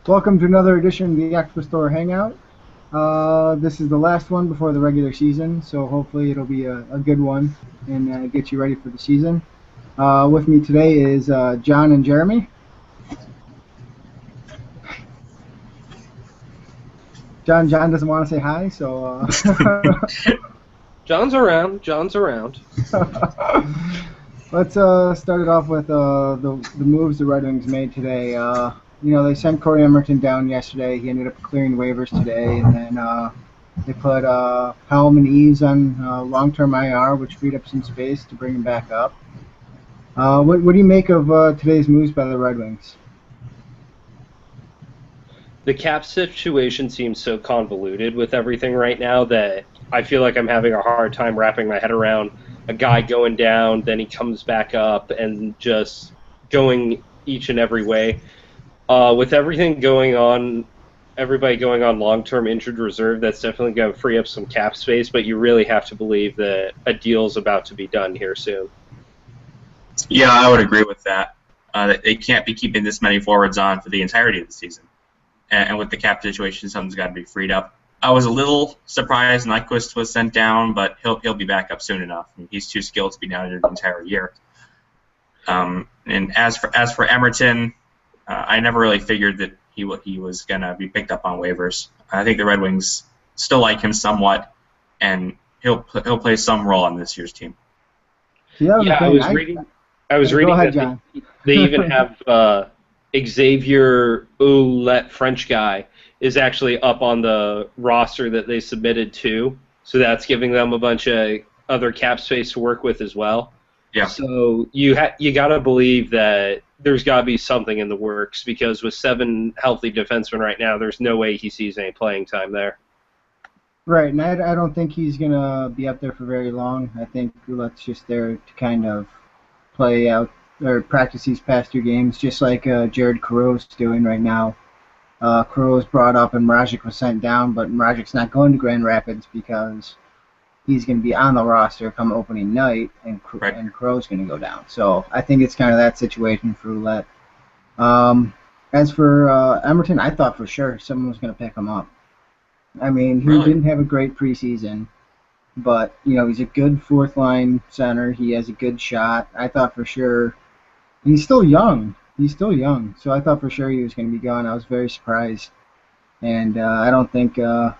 Welcome to another edition of the Octopus Store Hangout. This is the last one before the regular season, so hopefully it'll be a good one and get you ready for the season. With me today is John and Jeremy. John doesn't want to say hi, so John's around. John's around. Let's start it off with the moves the Red Wings made today. They sent Corey Emerton down yesterday. He ended up clearing waivers today, and then they put Helm and Eves on long-term IR, which freed up some space to bring him back up. What do you make of today's moves by the Red Wings? The cap situation seems so convoluted with everything right now that I feel like I'm having a hard time wrapping my head around a guy going down, then he comes back up, and just going each and every way. With everything going on, everybody going on long-term injured reserve, that's definitely going to free up some cap space, but you really have to believe that a deal's about to be done here soon. Yeah, I would agree with that. They can't be keeping this many forwards on for the entirety of the season. And with the cap situation, something's got to be freed up. I was a little surprised Nyquist was sent down, but he'll be back up soon enough. I mean, he's too skilled to be down here the entire year. And as for Emerton, I never really figured that he was gonna be picked up on waivers. I think the Red Wings still like him somewhat, and he'll play some role on this year's team. Yeah, I was reading that they even have Xavier Ouellet, French guy, is actually up on the roster that they submitted to, so that's giving them a bunch of other cap space to work with as well. Yeah. So you got to believe that there's got to be something in the works, because with 7 healthy defensemen right now, there's no way he sees any playing time there. Right, and I don't think he's going to be up there for very long. I think Ouellet's just there to kind of play out or practice these past 2 games, just like Jared Caro's doing right now. Caro's brought up and Mrazek was sent down, but Mrazek's not going to Grand Rapids because he's going to be on the roster come opening night, and Caro's going to go down. So I think it's kind of that situation for Ouellet. As for Emerton, I thought for sure someone was going to pick him up. I mean, he didn't have a great preseason, but he's a good fourth-line center. He has a good shot. I thought for sure. He's still young. So I thought for sure he was going to be gone. I was very surprised, and I don't think the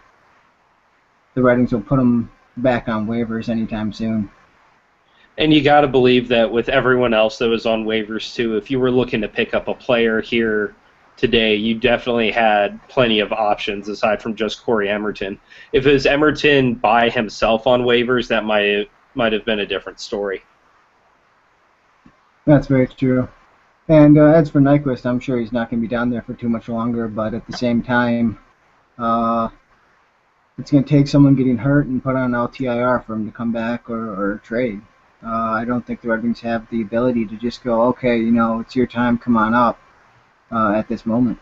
Red Wings will put him back on waivers anytime soon. And you got to believe that with everyone else that was on waivers too, if you were looking to pick up a player here today, you definitely had plenty of options aside from just Corey Emerton. If it was Emerton by himself on waivers, that might have been a different story. That's very true. And as for Nyquist, I'm sure he's not going to be down there for too much longer, but at the same time, it's going to take someone getting hurt and put on LTIR for him to come back or trade. I don't think the Red Wings have the ability to just go, okay, it's your time, come on up at this moment.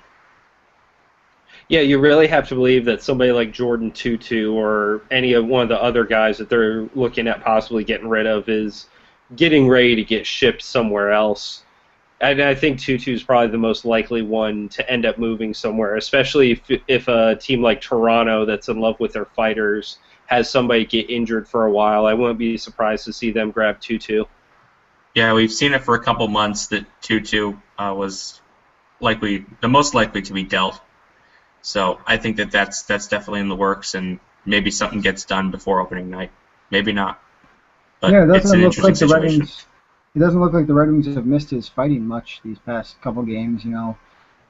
Yeah, you really have to believe that somebody like Jordan Tutu or one of the other guys that they're looking at possibly getting rid of is getting ready to get shipped somewhere else. And I think Tutu is probably the most likely one to end up moving somewhere, especially if a team like Toronto that's in love with their fighters has somebody get injured for a while. I wouldn't be surprised to see them grab Tutu. Yeah, we've seen it for a couple months that Tutu was the most likely to be dealt. So I think that's definitely in the works, and maybe something gets done before opening night. Maybe not. But yeah, it's an interesting situation. It doesn't look like the Red Wings have missed his fighting much these past couple games.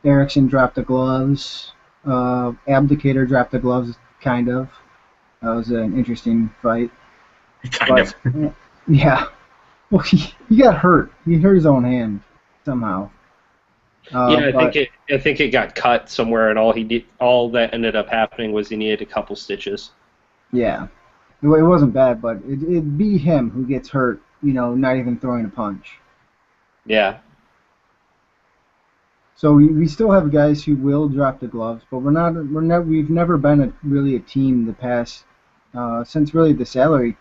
Erickson dropped the gloves. Abdicator dropped the gloves, kind of. That was an interesting fight. Kind of. Yeah. Well, he got hurt. He hurt his own hand somehow. I think it got cut somewhere, and all that ended up happening was he needed a couple stitches. Yeah. It wasn't bad, but it'd be him who gets hurt, not even throwing a punch. Yeah. So we still have guys who will drop the gloves, but we've never been really a team the past since really the salary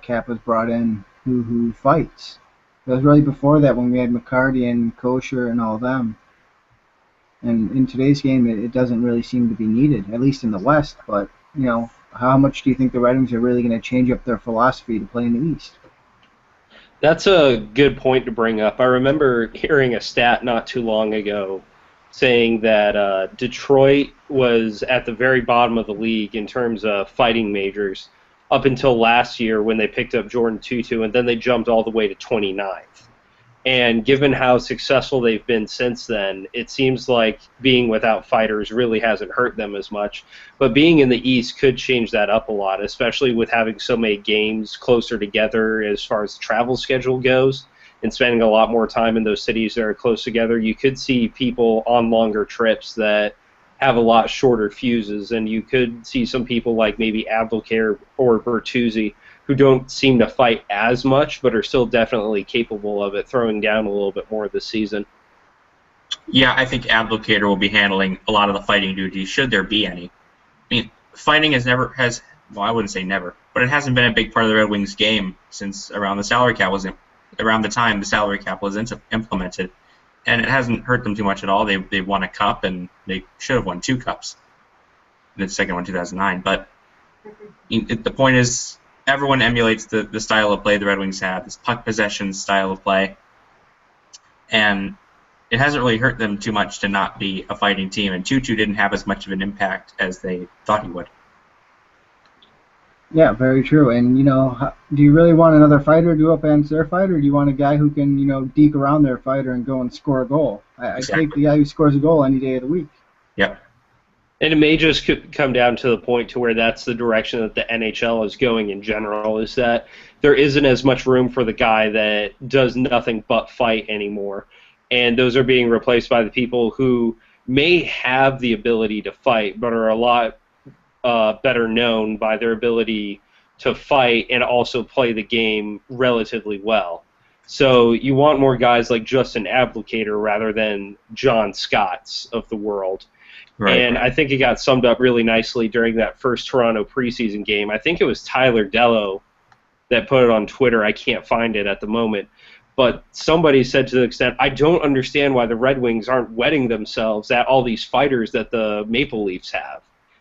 cap was brought in who fights. It was really before that when we had McCarty and Kosher and all them. And in today's game, it doesn't really seem to be needed, at least in the West. But how much do you think the Red Wings are really going to change up their philosophy to play in the East? That's a good point to bring up. I remember hearing a stat not too long ago saying that Detroit was at the very bottom of the league in terms of fighting majors up until last year when they picked up Jordan Tutu, and then they jumped all the way to 29th. And given how successful they've been since then, it seems like being without fighters really hasn't hurt them as much. But being in the East could change that up a lot, especially with having so many games closer together as far as the travel schedule goes and spending a lot more time in those cities that are close together. You could see people on longer trips that have a lot shorter fuses, and you could see some people like maybe Abdelkader or Bertuzzi who don't seem to fight as much, but are still definitely capable of it, throwing down a little bit more this season. Yeah, I think Abdelkader will be handling a lot of the fighting duties, should there be any. I mean, fighting well, I wouldn't say never, but it hasn't been a big part of the Red Wings game since around the time the salary cap was implemented, and it hasn't hurt them too much at all. They won a cup, and they should have won 2 cups. The second one, 2009. But the point is, everyone emulates the style of play the Red Wings have, this puck possession style of play. And it hasn't really hurt them too much to not be a fighting team, and Tutu didn't have as much of an impact as they thought he would. Yeah, very true. And, do you really want another fighter to go up against their fighter, or do you want a guy who can, deke around their fighter and go and score a goal? I take the guy who scores a goal any day of the week. Yep. And it may just come down to the point to where that's the direction that the NHL is going in general, is that there isn't as much room for the guy that does nothing but fight anymore. And those are being replaced by the people who may have the ability to fight, but are a lot better known by their ability to fight and also play the game relatively well. So you want more guys like Justin Abdelkader rather than John Scotts of the world. Right. And I think it got summed up really nicely during that first Toronto preseason game. I think it was Tyler Dello that put it on Twitter. I can't find it at the moment. But somebody said to the extent, I don't understand why the Red Wings aren't wetting themselves at all these fighters that the Maple Leafs have,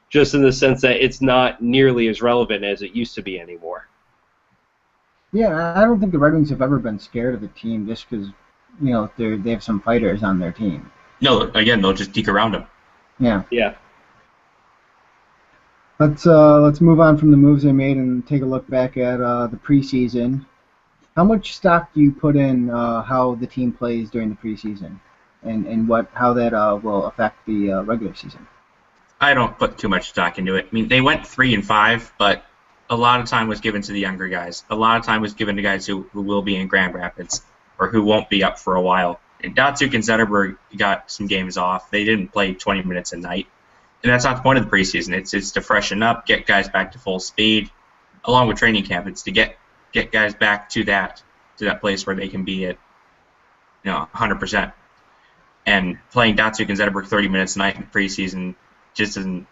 just in the sense that it's not nearly as relevant as it used to be anymore. Yeah, I don't think the Red Wings have ever been scared of the team just because, they have some fighters on their team. No, again, they'll just deke around them. Yeah. Yeah. Let's move on from the moves they made and take a look back at the preseason. How much stock do you put in how the team plays during the preseason, and how that will affect the regular season? I don't put too much stock into it. I mean, they went 3-5, but a lot of time was given to the younger guys. A lot of time was given to guys who will be in Grand Rapids or who won't be up for a while. And Datsuk and Zetterberg got some games off. They didn't play 20 minutes a night. And that's not the point of the preseason. It's to freshen up, get guys back to full speed, along with training camp. It's to get guys back to that place where they can be at 100%. And playing Datsuk and Zetterberg 30 minutes a night in the preseason just isn't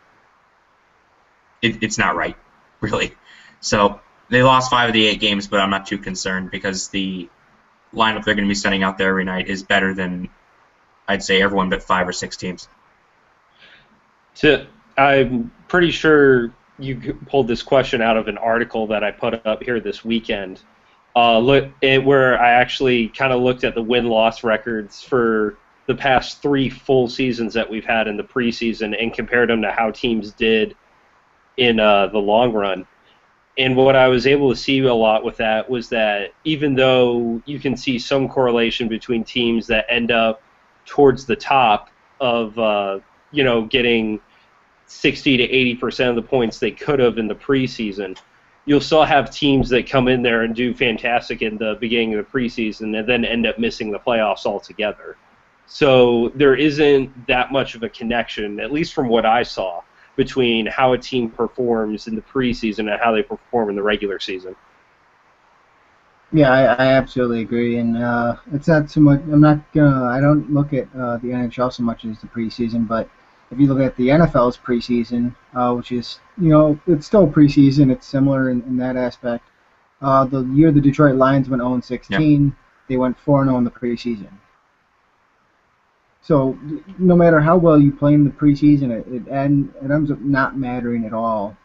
it's not right, really. So they lost 5 of the 8 games, but I'm not too concerned because the lineup they're going to be sending out there every night is better than, I'd say, everyone but 5 or 6 teams. I'm pretty sure you pulled this question out of an article that I put up here this weekend, where I actually kind of looked at the win-loss records for the past 3 full seasons that we've had in the preseason and compared them to how teams did in the long run. And what I was able to see a lot with that was that even though you can see some correlation between teams that end up towards the top of, getting 60 to 80% of the points they could have in the preseason, you'll still have teams that come in there and do fantastic in the beginning of the preseason and then end up missing the playoffs altogether. So there isn't that much of a connection, at least from what I saw, between how a team performs in the preseason and how they perform in the regular season. Yeah, I absolutely agree, and it's not so much. I don't look at the NHL so much as the preseason, but if you look at the NFL's preseason, which is it's still preseason, it's similar in that aspect. The year the Detroit Lions went 0-16, They went 4-0 in the preseason. So no matter how well you play in the preseason, it ends up not mattering at all.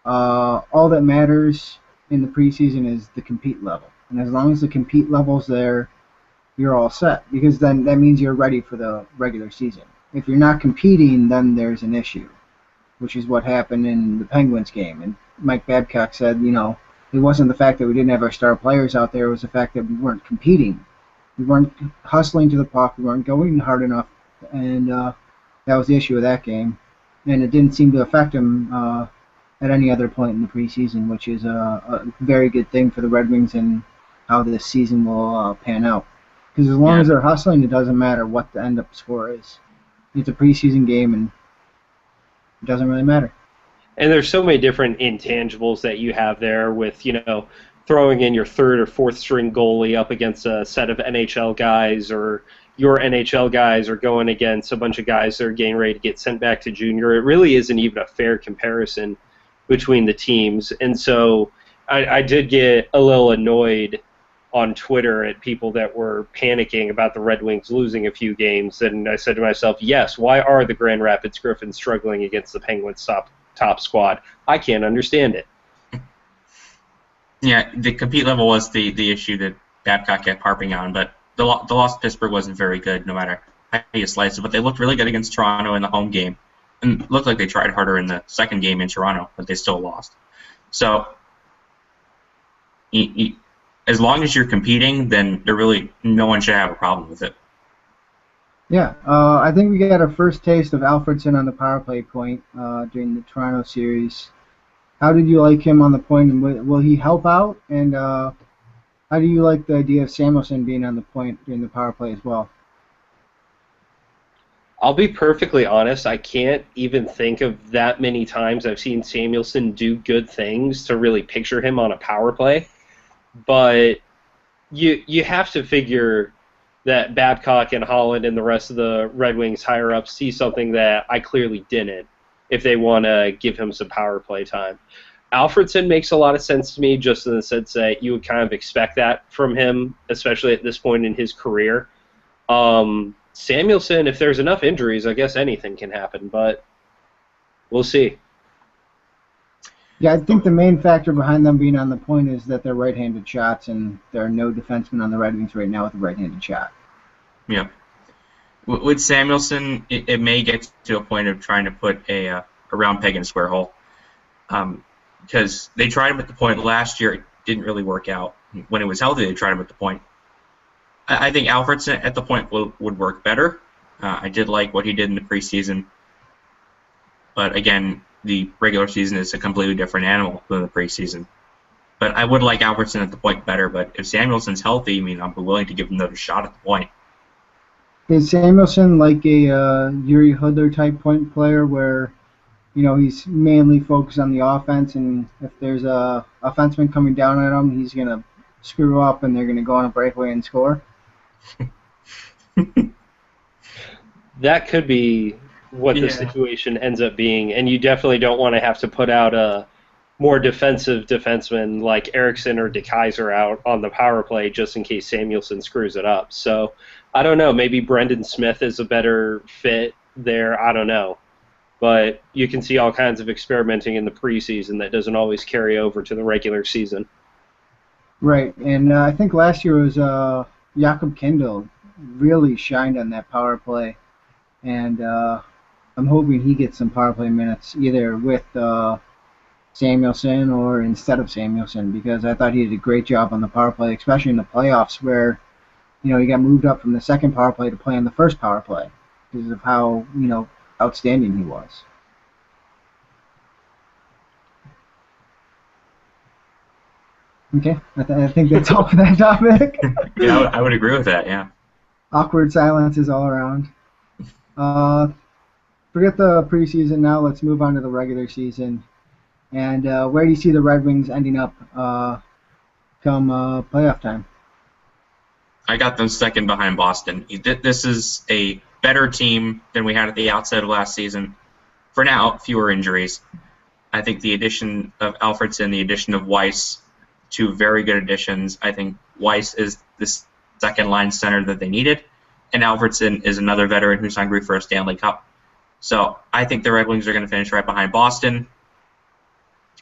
All that matters in the preseason is the compete level, and as long as the compete level's there, you're all set because then that means you're ready for the regular season. If you're not competing, then there's an issue, which is what happened in the Penguins game. And Mike Babcock said, it wasn't the fact that we didn't have our star players out there; it was the fact that we weren't competing. We weren't hustling to the puck. We weren't going hard enough, and that was the issue with that game. And it didn't seem to affect him at any other point in the preseason, which is a very good thing for the Red Wings and how this season will pan out. Because as long Yeah. as they're hustling, it doesn't matter what the end-up score is. It's a preseason game, and it doesn't really matter. And there's so many different intangibles that you have there with, throwing in your third or fourth string goalie up against a set of NHL guys, or your NHL guys are going against a bunch of guys that are getting ready to get sent back to junior. It really isn't even a fair comparison between the teams. And so I did get a little annoyed on Twitter at people that were panicking about the Red Wings losing a few games. And I said to myself, yes, why are the Grand Rapids Griffins struggling against the Penguins top squad? I can't understand it. Yeah, the compete level was the issue that Babcock kept harping on, but the loss to Pittsburgh wasn't very good, no matter how you slice it. But they looked really good against Toronto in the home game, and looked like they tried harder in the second game in Toronto, but they still lost. So, as long as you're competing, then no one should have a problem with it. Yeah, I think we got our first taste of Alfredson on the power play point during the Toronto series. How did you like him on the point, and will he help out? And how do you like the idea of Samuelson being on the point during the power play as well? I'll be perfectly honest, I can't even think of that many times I've seen Samuelson do good things to really picture him on a power play. But you have to figure that Babcock and Holland and the rest of the Red Wings higher ups see something that I clearly didn't if they want to give him some power play time. Alfredson makes a lot of sense to me, just in the sense that you would kind of expect that from him, especially at this point in his career. Samuelson, if there's enough injuries, I guess anything can happen, but we'll see. Yeah, I think the main factor behind them being on the point is that they're right-handed shots, and there are no defensemen on the Red Wings right now with a right-handed shot. Yeah. With Samuelson, it may get to a point of trying to put a round peg in a square hole. Because they tried him at the point last year, it didn't really work out. When it was healthy, they tried him at the point. I think Alfredson at the point would work better. I did like what he did in the preseason. But again, the regular season is a completely different animal than the preseason. But I would like Alfredson at the point better. But if Samuelson's healthy, I'm willing to give him another shot at the point. Is Samuelson like a Yuri Hudler type point player where, he's mainly focused on the offense, and if there's a offenseman coming down at him, he's going to screw up and they're going to go on a breakaway and score? That could be what the Yeah. situation ends up being, and you definitely don't want to have to put out a more defensive defenseman like Eriksson or DeKaiser out on the power play just in case Samuelson screws it up. So I don't know. Maybe Brendan Smith is a better fit there. I don't know. But you can see all kinds of experimenting in the preseason that doesn't always carry over to the regular season. Right, and I think last year was Jakob Kindl really shined on that power play, and I'm hoping he gets some power play minutes either with Samuelson or instead of Samuelson, because I thought he did a great job on the power play, especially in the playoffs where he got moved up from the second power play to play on the first power play because of how outstanding he was. Okay, I think that's all for that topic. Yeah, I would agree with that, yeah. Awkward silences all around. Forget the preseason now. Let's move on to the regular season. And where do you see the Red Wings ending up come playoff time? I got them second behind Boston. This is a better team than we had at the outset of last season. For now, fewer injuries. I think the addition of Alfredson, the addition of Weiss, two very good additions. I think Weiss is the second line center that they needed, and Alfredsson is another veteran who's hungry for a Stanley Cup. So I think the Red Wings are going to finish right behind Boston,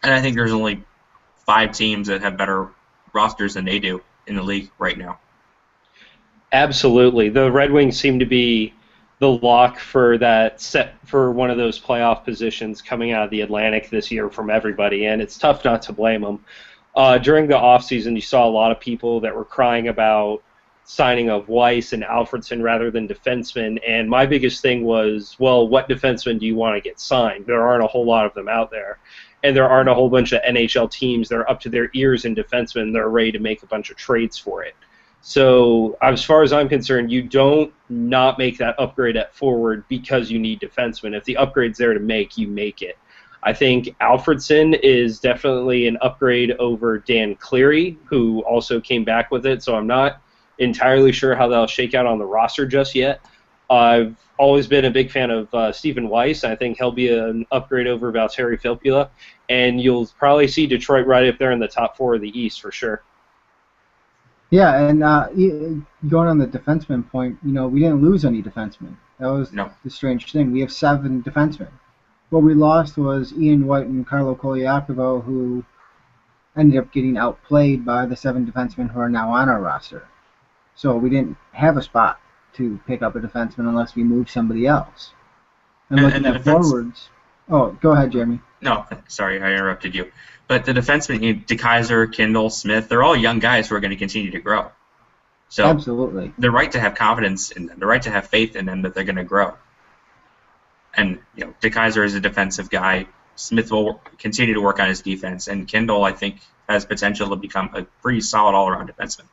and I think there's only 5 teams that have better rosters than they do in the league right now. Absolutely. The Red Wings seem to be the lock for that set for one of those playoff positions coming out of the Atlantic this year from everybody, and it's tough not to blame them. During the offseason, you saw a lot of people that were crying about signing of Weiss and Alfredsson rather than defensemen, and my biggest thing was, well, what defensemen do you want to get signed? There aren't a whole lot of them out there, and there aren't a whole bunch of NHL teams that are up to their ears in defensemen that are ready to make a bunch of trades for it. So as far as I'm concerned, you don't not make that upgrade at forward because you need defensemen. If the upgrade's there to make, you make it. I think Alfredsson is definitely an upgrade over Dan Cleary, who also came back with it, so I'm not entirely sure how that'll shake out on the roster just yet. I've always been a big fan of Stephen Weiss. I think he'll be an upgrade over Valtteri Filppula, and you'll probably see Detroit right up there in the top 4 of the East for sure. Yeah, and going on the defenseman point, we didn't lose any defensemen. That was the strange thing. We have 7 defensemen. What we lost was Ian White and Carlo Koliakovo, who ended up getting outplayed by the 7 defensemen who are now on our roster. So we didn't have a spot to pick up a defenseman unless we move somebody else. And looking at forwards... Oh, go ahead, Jeremy. No, sorry, I interrupted you. But the defensemen, DeKeyser, Kindle, Smith, they're all young guys who are going to continue to grow. So absolutely, they're right to have confidence in them. They're right to have faith in them that they're going to grow. And DeKeyser is a defensive guy. Smith will continue to work on his defense, and Kindle, I think, has potential to become a pretty solid all-around defenseman.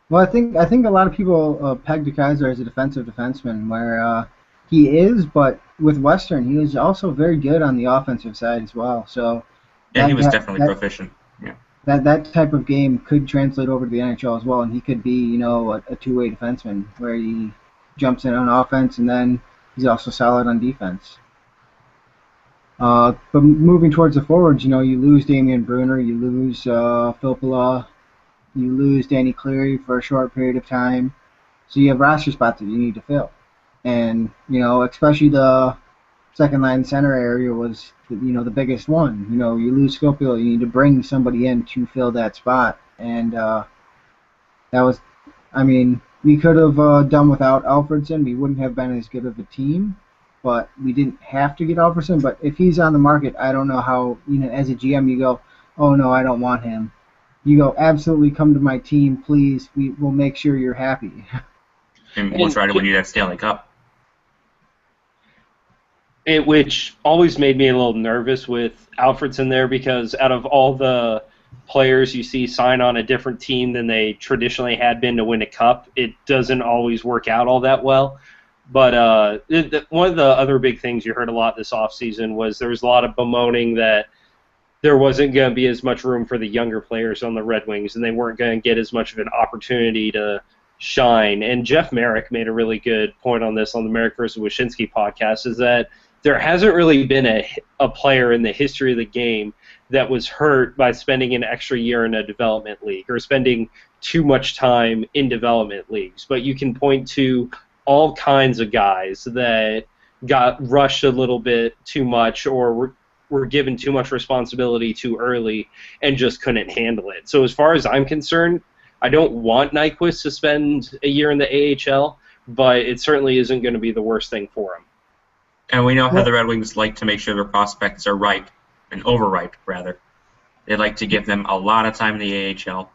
Well, I think a lot of people peg DeKeyser as a defensive defenseman, where he is, but with Western, he was also very good on the offensive side as well. So. Yeah, he was definitely proficient. Yeah. That type of game could translate over to the NHL as well, and he could be, a two-way defenseman where he jumps in on offense and then he's also solid on defense. But moving towards the forwards, you lose Damian Brunner, you lose Filppula, you lose Danny Cleary for a short period of time, so you have roster spots that you need to fill, and especially the second line center area was the biggest one. You lose Filppula, you need to bring somebody in to fill that spot, and that was, we could have done without Alfredsson. We wouldn't have been as good of a team, but we didn't have to get Alfredsson. But if he's on the market, I don't know how, as a GM, you go, oh no, I don't want him. You go, absolutely, come to my team, please. We'll make sure you're happy. And we'll try to win you that Stanley Cup. Which always made me a little nervous with Alfredsson there, because out of all the players you see sign on a different team than they traditionally had been to win a cup, it doesn't always work out all that well. But one of the other big things you heard a lot this offseason was there was a lot of bemoaning that there wasn't going to be as much room for the younger players on the Red Wings, and they weren't going to get as much of an opportunity to shine. And Jeff Merrick made a really good point on this on the Merrick versus Wyshynski podcast, is that there hasn't really been a player in the history of the game that was hurt by spending an extra year in a development league or spending too much time in development leagues. But you can point to all kinds of guys that got rushed a little bit too much or were given too much responsibility too early and just couldn't handle it. So as far as I'm concerned, I don't want Nyquist to spend a year in the AHL, but it certainly isn't going to be the worst thing for him. And we know how the Red Wings like to make sure their prospects are ripe, and overripe, rather. They like to give them a lot of time in the AHL.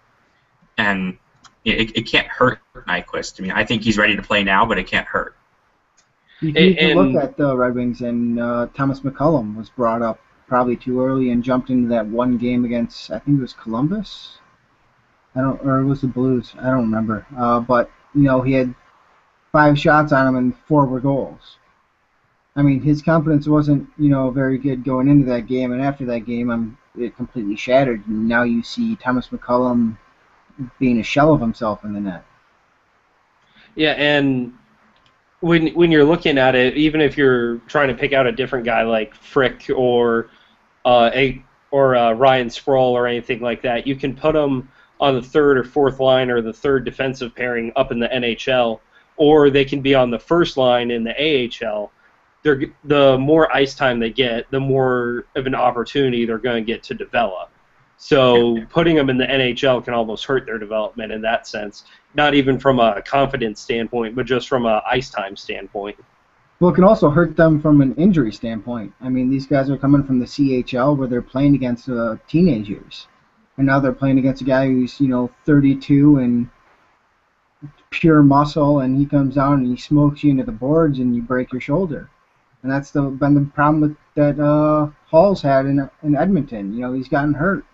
And it can't hurt Nyquist. I think he's ready to play now, but it can't hurt. You can look at the Red Wings, and Thomas McCullum was brought up probably too early and jumped into that one game against, I think it was Columbus? Or it was the Blues. I don't remember. But, he had 5 shots on him and 4 were goals. His confidence wasn't, very good going into that game, and after that game, it completely shattered. And now you see Thomas McCullum being a shell of himself in the net. Yeah, and when you're looking at it, even if you're trying to pick out a different guy like Frick or Ryan Sproul or anything like that, you can put him on the third or fourth line or the third defensive pairing up in the NHL or they can be on the first line in the AHL. The more ice time they get, the more of an opportunity they're going to get to develop. So putting them in the NHL can almost hurt their development in that sense, not even from a confidence standpoint, but just from a ice time standpoint. Well, it can also hurt them from an injury standpoint. I mean, these guys are coming from the CHL where they're playing against teenagers, and now they're playing against a guy who's 32 and pure muscle, and he comes down and he smokes you into the boards and you break your shoulder. And that's been the problem that Hall's had in Edmonton. He's gotten hurt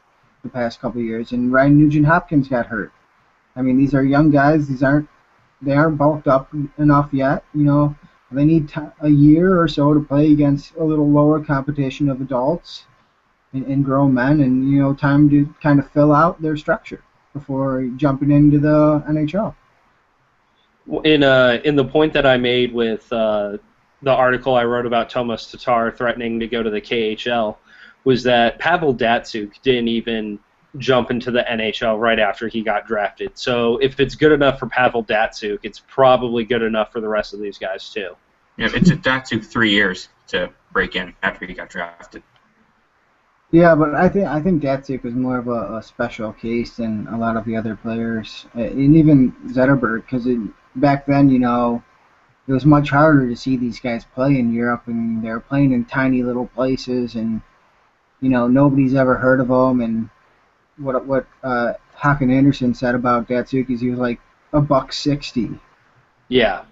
the past couple of years, and Ryan Nugent-Hopkins got hurt. I mean, these are young guys. They aren't bulked up enough yet. They need a year or so to play against a little lower competition of adults and grown men, and time to kind of fill out their structure before jumping into the NHL. In the point that I made with the article I wrote about Tomas Tatar threatening to go to the KHL was that Pavel Datsyuk didn't even jump into the NHL right after he got drafted. So if it's good enough for Pavel Datsyuk, it's probably good enough for the rest of these guys too. Yeah, it took Datsyuk 3 years to break in after he got drafted. Yeah, but I think Datsyuk was more of a special case than a lot of the other players, and even Zetterberg, because back then, it was much harder to see these guys play in Europe, and they were playing in tiny little places, and nobody's ever heard of them. And what Hakan Anderson said about Datsyuk is he was like $160. Yeah.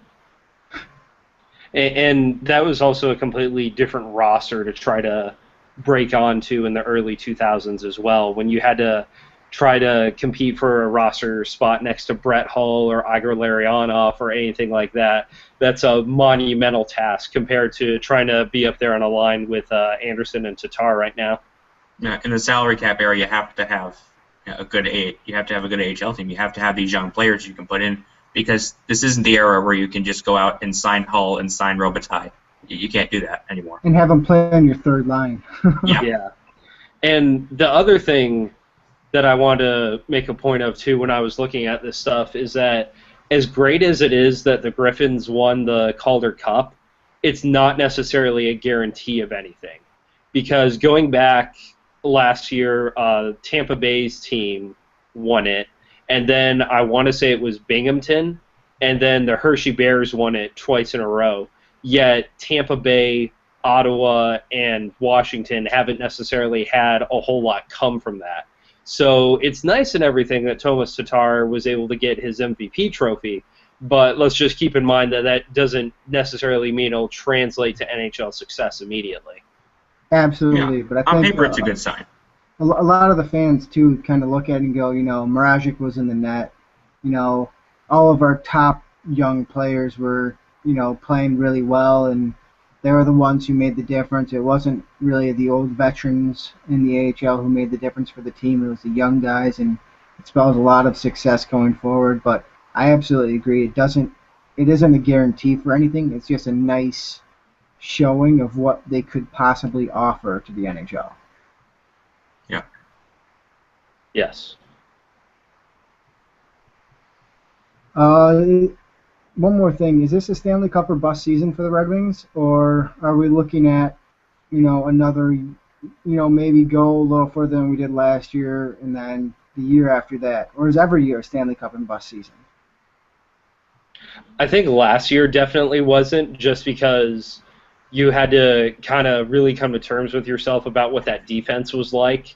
And that was also a completely different roster to try to break onto in the early 2000s as well, when you had to try to compete for a roster spot next to Brett Hull or Igor Larionov or anything like that. That's a monumental task compared to trying to be up there on a line with Anderson and Tatar right now. Yeah, in the salary cap area, you have to have a good AHL team. You have to have these young players you can put in, because this isn't the era where you can just go out and sign Hull and sign Robitaille. You can't do that anymore. And have them play on your third line. Yeah. And the other thing that I want to make a point of, too, when I was looking at this stuff is that as great as it is that the Griffins won the Calder Cup, it's not necessarily a guarantee of anything. Because going back last year, Tampa Bay's team won it, and then I want to say it was Binghamton, and then the Hershey Bears won it twice in a row. Yet Tampa Bay, Ottawa, and Washington haven't necessarily had a whole lot come from that. So it's nice and everything that Tomas Tatar was able to get his MVP trophy, but let's just keep in mind that that doesn't necessarily mean it'll translate to NHL success immediately. Absolutely, Yeah. But I think on paper it's a good sign. A lot of the fans too kind of look at it and go, Mrazek was in the net. All of our top young players were, playing really well, and they were the ones who made the difference. It wasn't really the old veterans in the AHL who made the difference for the team. It was the young guys, and it spells a lot of success going forward. But I absolutely agree. It isn't a guarantee for anything. It's just a nice showing of what they could possibly offer to the NHL. Yeah. Yes. One more thing. Is this a Stanley Cup or bust season for the Red Wings? Or are we looking at, another, maybe go a little further than we did last year and then the year after that? Or is every year a Stanley Cup and bust season? I think last year definitely wasn't, just because you had to kind of really come to terms with yourself about what that defense was like.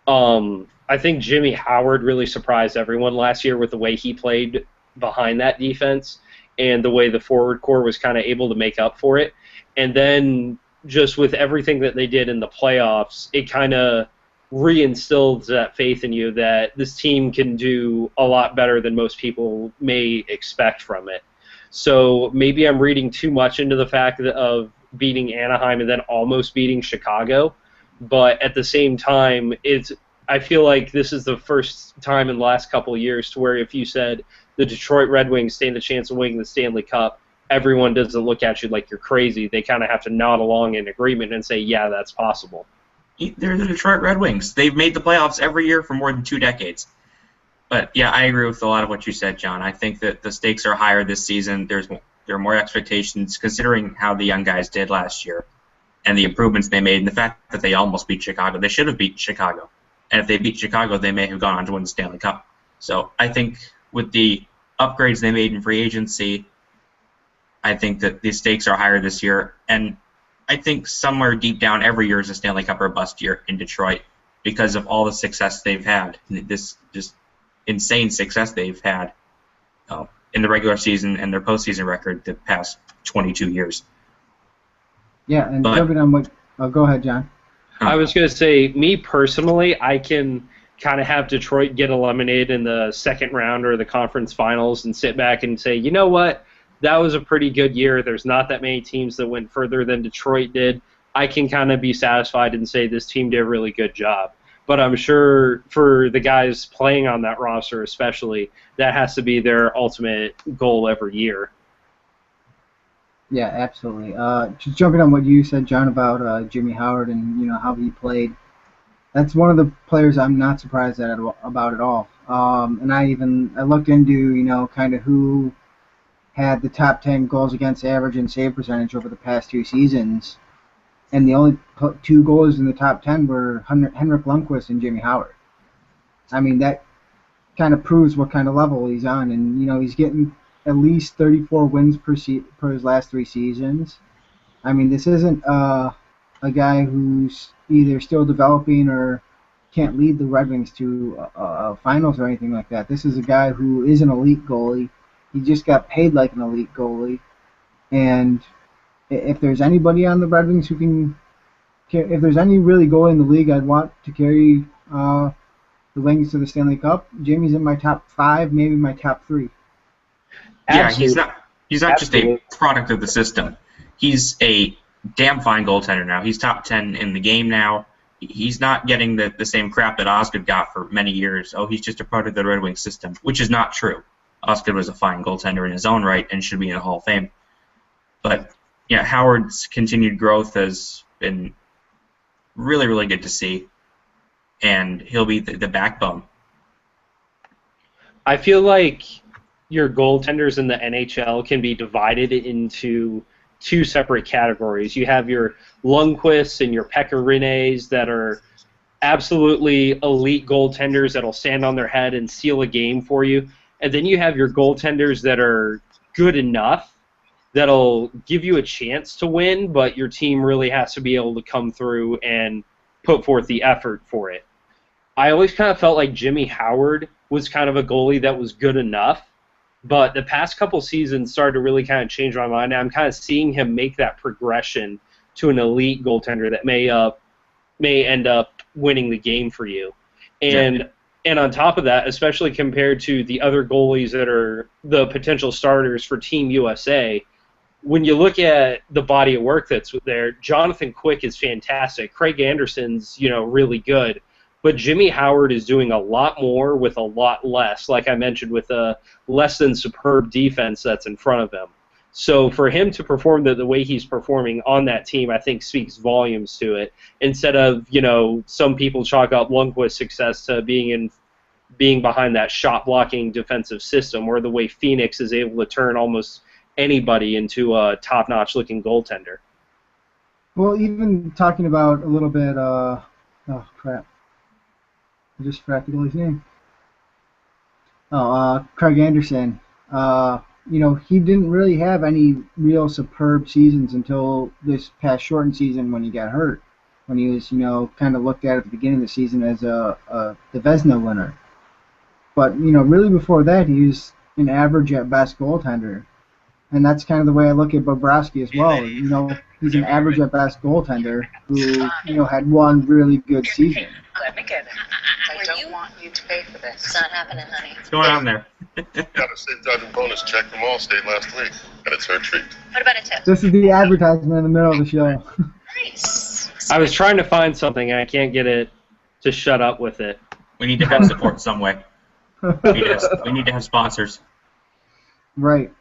I think Jimmy Howard really surprised everyone last year with the way he played behind that defense and the way the forward core was kind of able to make up for it. And then just with everything that they did in the playoffs, it kind of reinstilled that faith in you that this team can do a lot better than most people may expect from it. So maybe I'm reading too much into the fact of beating Anaheim and then almost beating Chicago, but at the same time, I feel like this is the first time in the last couple of years to where if you said the Detroit Red Wings stand a chance of winning the Stanley Cup, everyone doesn't look at you like you're crazy. They kind of have to nod along in agreement and say, yeah, that's possible. They're the Detroit Red Wings. They've made the playoffs every year for more than 2 decades. But yeah, I agree with a lot of what you said, John. I think that the stakes are higher this season. There are more expectations considering how the young guys did last year and the improvements they made and the fact that they almost beat Chicago. They should have beaten Chicago. And if they beat Chicago, they may have gone on to win the Stanley Cup. So I think with the upgrades they made in free agency, I think that the stakes are higher this year. And I think somewhere deep down every year is a Stanley Cup or bust year in Detroit because of all the success they've had. This just insane success they've had in the regular season and their postseason record the past 22 years. Yeah, and jumping on what... Oh, go ahead, John. I was going to say, me personally, I can kind of have Detroit get eliminated in the second round or the conference finals and sit back and say, you know what, that was a pretty good year. There's not that many teams that went further than Detroit did. I can kind of be satisfied and say this team did a really good job. But I'm sure for the guys playing on that roster especially, that has to be their ultimate goal every year. Yeah, absolutely. Just jumping on what you said, John, about Jimmy Howard and how he played. That's one of the players I'm not surprised about at all. And I looked into kind of who had the top 10 goals against average and save percentage over the past 2 seasons, and the only 2 goals in the top 10 were Henrik Lundqvist and Jimmy Howard. I mean, that kind of proves what kind of level he's on, and he's getting at least 34 wins per his last 3 seasons. I mean, this isn't a guy who's either still developing or can't lead the Red Wings to finals or anything like that. This is a guy who is an elite goalie. He just got paid like an elite goalie, and if there's anybody on the Red Wings if there's any really goalie in the league I'd want to carry the Wings to the Stanley Cup, Jimmy's in my top 5, maybe my top 3. Yeah, he's not just a product of the system. He's a damn fine goaltender now. He's top 10 in the game now. He's not getting the same crap that Osgood got for many years. Oh, he's just a product of the Red Wings system, which is not true. Osgood was a fine goaltender in his own right and should be in the Hall of Fame. But yeah, Howard's continued growth has been really, really good to see, and he'll be the backbone. I feel like your goaltenders in the NHL can be divided into 2 separate categories. You have your Lundqvists and your Pekka Rinnes that are absolutely elite goaltenders that'll stand on their head and seal a game for you. And then you have your goaltenders that are good enough that'll give you a chance to win, but your team really has to be able to come through and put forth the effort for it. I always kind of felt like Jimmy Howard was kind of a goalie that was good enough, but the past couple seasons started to really kind of change my mind. I'm kind of seeing him make that progression to an elite goaltender that may end up winning the game for you. And on top of that, especially compared to the other goalies that are the potential starters for Team USA, when you look at the body of work that's there, Jonathan Quick is fantastic. Craig Anderson's, really good. But Jimmy Howard is doing a lot more with a lot less, like I mentioned, with a less than superb defense that's in front of him. So for him to perform the way he's performing on that team, I think speaks volumes to it. Instead of, some people chalk up Lundqvist's success to being behind that shot-blocking defensive system, or the way Phoenix is able to turn almost anybody into a top-notch looking goaltender. Well, even talking about a little bit, oh crap, I just forgot the goalie's name. Craig Anderson. He didn't really have any real superb seasons until this past shortened season when he got hurt, when he was, kind of looked at the beginning of the season as the Vezina winner. But, really before that, he was an average at best goaltender. And that's kind of the way I look at Bobrovsky as well. He's an average at best goaltender who, had one really good season. Let me get it. I don't want you to pay for this. It's not happening, honey. What's going on there? Got a St. Dodger bonus check from Allstate last week, and it's her treat. What about a tip? This is the advertisement in the middle of the show. Nice. I was trying to find something, and I can't get it to shut up with it. We need to have support some way. We need to have sponsors. Right.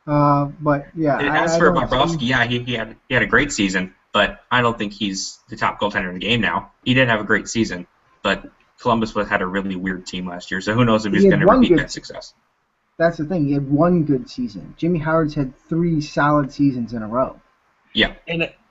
But yeah. As for Bobrovsky, yeah, he had a great season, but I don't think he's the top goaltender in the game now. He did have a great season, but Columbus had a really weird team last year, so who knows if he's He going had to one repeat good that success. That's the thing. He had one good season. Jimmy Howard's had 3 solid seasons in a row. Yeah.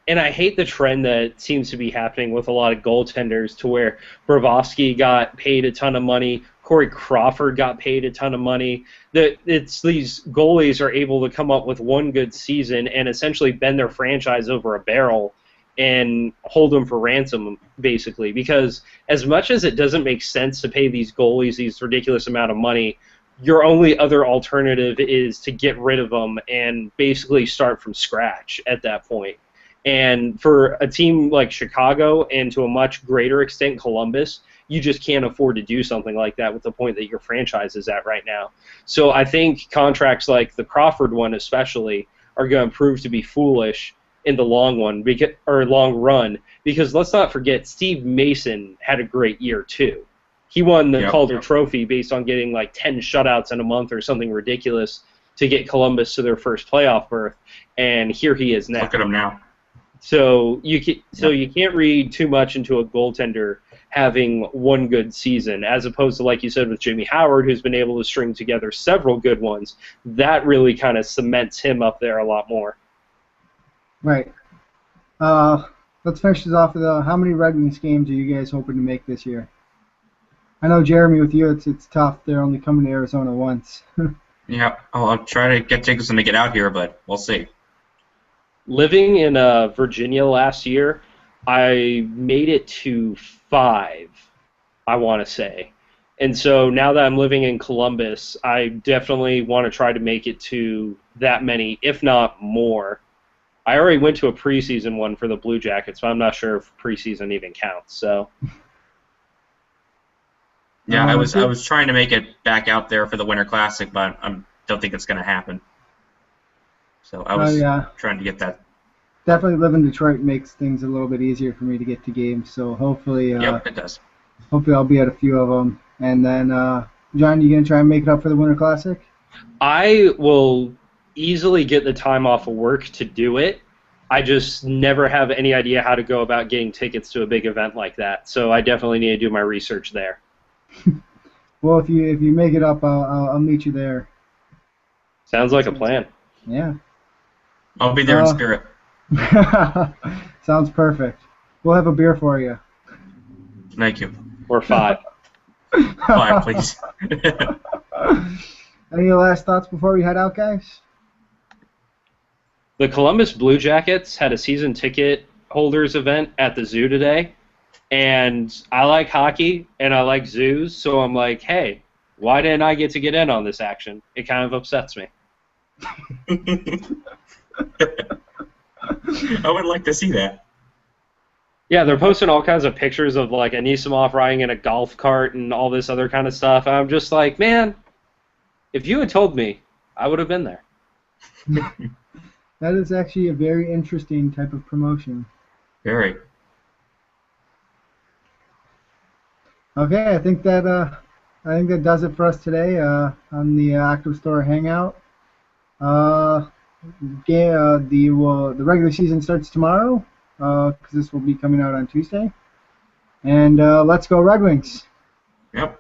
And I hate the trend that seems to be happening with a lot of goaltenders to where Brovsky got paid a ton of money, Corey Crawford got paid a ton of money. That it's these goalies are able to come up with one good season and essentially bend their franchise over a barrel and hold them for ransom, basically. Because as much as it doesn't make sense to pay these goalies these ridiculous amount of money, your only other alternative is to get rid of them and basically start from scratch at that point. And for a team like Chicago and to a much greater extent Columbus, you just can't afford to do something like that with the point that your franchise is at right now. So I think contracts like the Crawford one especially are going to prove to be foolish in the long run because let's not forget Steve Mason had a great year too. He won the Calder Trophy based on getting like 10 shutouts in a month or something ridiculous to get Columbus to their first playoff berth, and here he is now. Look at him now. So you can't read too much into a goaltender having one good season, as opposed to, like you said, with Jimmy Howard, who's been able to string together several good ones. That really kind of cements him up there a lot more. Right. Let's finish this off with how many Red Wings games are you guys hoping to make this year? I know, Jeremy, with you, it's tough. They're only coming to Arizona once. Yeah, I'll try to get Jacobson to get out here, but we'll see. Living in Virginia last year, I made it to 5, I want to say. And so now that I'm living in Columbus, I definitely want to try to make it to that many, if not more. I already went to a preseason one for the Blue Jackets, but I'm not sure if preseason even counts. So. Yeah, I was trying to make it back out there for the Winter Classic, but I don't think it's going to happen. So I was trying to get that. Definitely living in Detroit makes things a little bit easier for me to get to games. So hopefully, yep, it does. Hopefully I'll be at a few of them. And then, John, you gonna try and make it up for the Winter Classic? I will easily get the time off of work to do it. I just never have any idea how to go about getting tickets to a big event like that. So I definitely need to do my research there. Well, if you make it up, I'll meet you there. Sounds like a plan. Yeah. I'll be there in spirit. Sounds perfect. We'll have a beer for you. Thank you. Or 5. 5, please. Any last thoughts before we head out, guys? The Columbus Blue Jackets had a season ticket holders event at the zoo today. And I like hockey, and I like zoos, so I'm like, hey, why didn't I get to get in on this action? It kind of upsets me. I would like to see that. Yeah, they're posting all kinds of pictures of, like, Anisimov riding in a golf cart and all this other kind of stuff. And I'm just like, man, if you had told me, I would have been there. That is actually a very interesting type of promotion. Very. Okay, I think that does it for us today on the Octopus Store Hangout. The regular season starts tomorrow because this will be coming out on Tuesday. And let's go Red Wings. Yep.